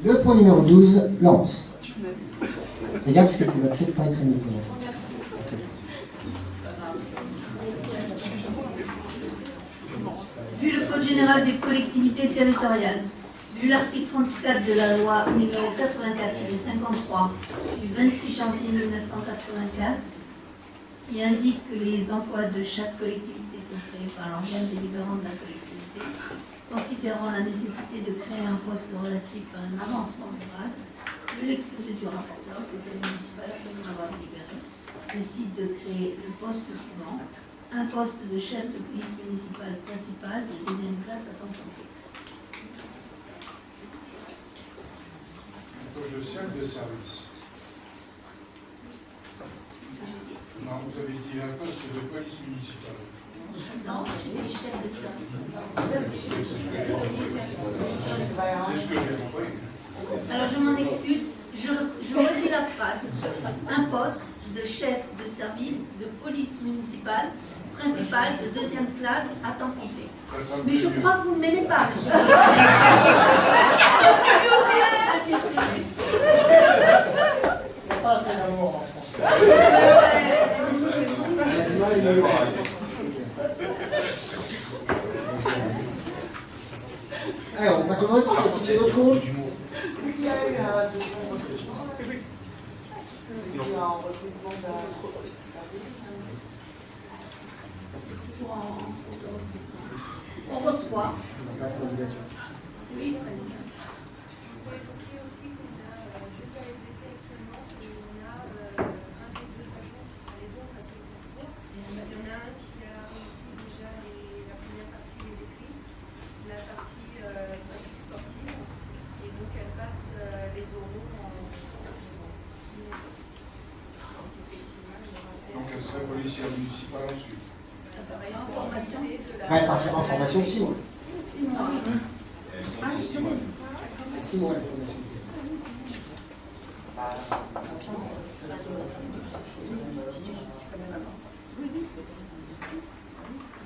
Le point numéro 12, lance. Regarde parce que tu vas peut-être pas être aimé. Vu le Code général des collectivités territoriales, vu l'article 34 de la loi numéro 84-53 du 26 janvier 1984, qui indique que les emplois de chaque collectivité sont créés par l'organe délibérant de la collectivité, considérant la nécessité de créer un poste relatif à un avancement moral, de l'exposé du rapporteur, le conseil municipal, après en avoir délibéré, décide de créer le poste suivant, un poste de chef de police municipale principale de deuxième classe à temps complet. Un poste de chef de service. Non, vous avez dit un poste de police municipale. Non, j'ai dit chef de service. C'est ce que j'ai compris. Alors je m'en excuse, je redis la phrase. Un poste de chef de service de police municipale principale de deuxième classe à temps complet. Mais je crois que vous ne m'aimez pas, monsieur. Pas assez d'amour en français. Alors, on passe au vote. Si c'est votre compte. Il y a eu un On reçoit. Pas de candidature. Oui, Donc elle serait policière municipale ensuite. formation. Elle partira en formation 6 mois. 6 mois. 6 mois la formation.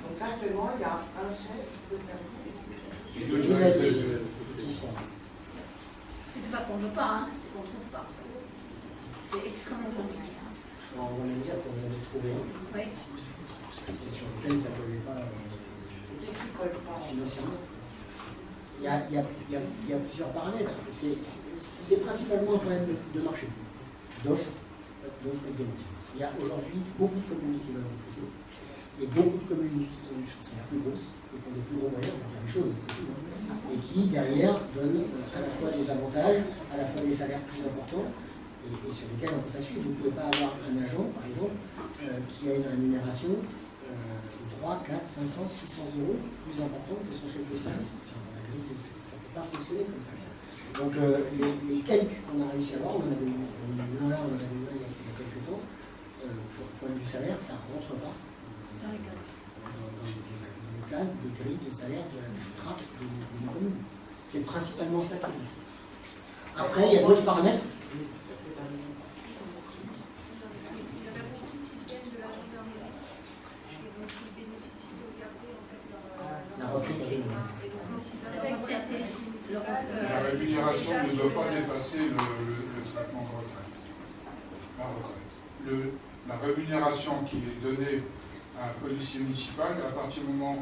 Donc actuellement, il y a un chef de service. Et deux directeurs. C'est pas qu'on ne veut pas, hein, c'est qu'on ne trouve pas. C'est extrêmement compliqué. Hein. On va me dire qu'on vient de trouver un. Oui. Et sur lequel ça ne collait pas financièrement. Il y a plusieurs paramètres. C'est principalement un problème de marché, d'offres et de demande. Il y a aujourd'hui beaucoup de communes qui veulent recruter et beaucoup de communes qui sont plus grosses et qui ont des plus gros moyens, on va faire des choses, c'est tout, hein, et qui derrière donnent à la fois des avantages, à la fois des salaires plus importants et sur lesquels on peut pas suivre. Vous ne pouvez pas avoir un agent, par exemple, qui a une rémunération 3, 4, 500, 600 euros plus importante que son chef de service. Ça ne peut pas fonctionner comme ça. Donc les calculs qu'on a réussi à avoir, on en avait eu un là, on en avait eu un il y a quelques temps, pour le point de vue salaire, ça ne rentre pas dans les classes de grilles de salaire de la strate de nos communes. C'est principalement ça qui est. Après, il y a d'autres paramètres. La reprise. La rémunération ne doit pas dépasser le traitement de retraite. La retraite. La rémunération qui est donnée à un policier municipal, à partir du moment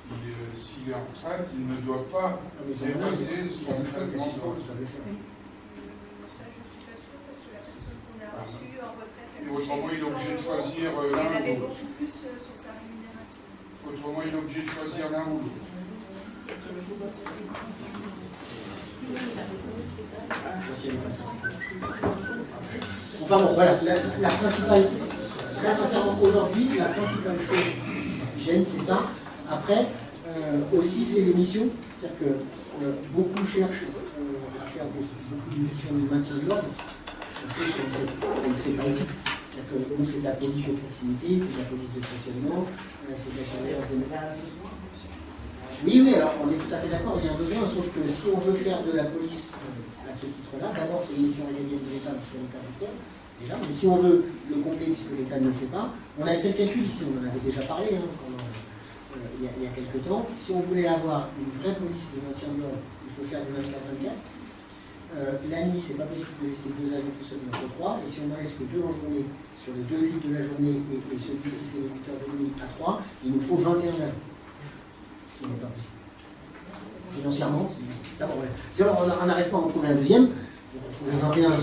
où s'il est en retraite, il ne doit pas dépasser son traitement de retraite. Et autrement, il est obligé de choisir l'un ou l'autre. Autrement, il est obligé de choisir l'un ou l'autre. Enfin bon, voilà, la principale, très sincèrement, aujourd'hui, la principale chose qui gêne, c'est ça. Après, aussi, c'est l'émission. C'est-à-dire que beaucoup cherchent à faire beaucoup d'émissions de maintien de l'ordre. On ne fait pas ici. C'est-à-dire que nous, c'est de la police de proximité, c'est de la police de stationnement, c'est de la surveillance des ménages. Oui, alors on est tout à fait d'accord, il y a un besoin, sauf que si on veut faire de la police à ce titre-là, d'abord c'est une mission régalienne de l'État, c'est l'État déjà, mais si on veut le compléter puisque l'État ne le fait pas, on avait fait le calcul ici, on en avait déjà parlé, hein, il y a quelques temps. Si on voulait avoir une vraie police des maintien de l'ordre, il faut faire du 24-24. La nuit, c'est pas possible de laisser 2 agents tout seuls entre 3. Et si on en laisse que 2 en journée, sur les 2 lits de la journée et celui qui fait les 8 heures de nuit à 3, il nous faut 21 agents. Ce qui n'est pas possible. Financièrement, d'abord, on n'arrête pas à en trouver un deuxième. On va trouver 21,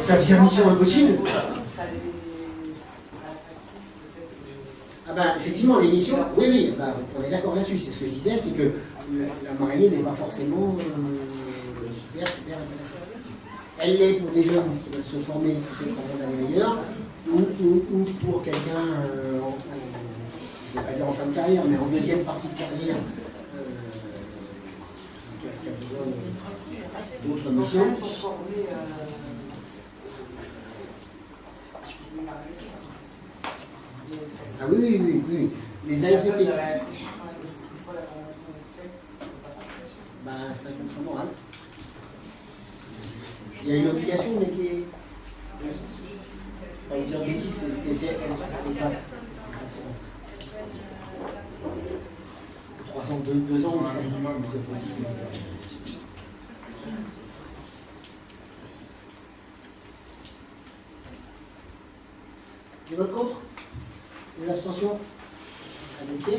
ça devient mission impossible. Ah ben, effectivement, l'émission, oui, ben, on est d'accord là-dessus. C'est ce que je disais, c'est que la mariée n'est pas forcément super intéressante. Elle l'est pour des jeunes qui veulent se former, peut-être avant d'aller ailleurs, ou pour quelqu'un, je ne vais pas dire en fin de carrière, mais en deuxième partie de carrière, qui a besoin d'autres missions. Ah oui. Les ASVP. Ben, c'est un contrat moral. Il y a une obligation, mais qui est. Pas vous dire de bêtises, mais c'est pas. 3 ans, 2 ans, minimum. Des votes contre? Des abstentions? Adopté.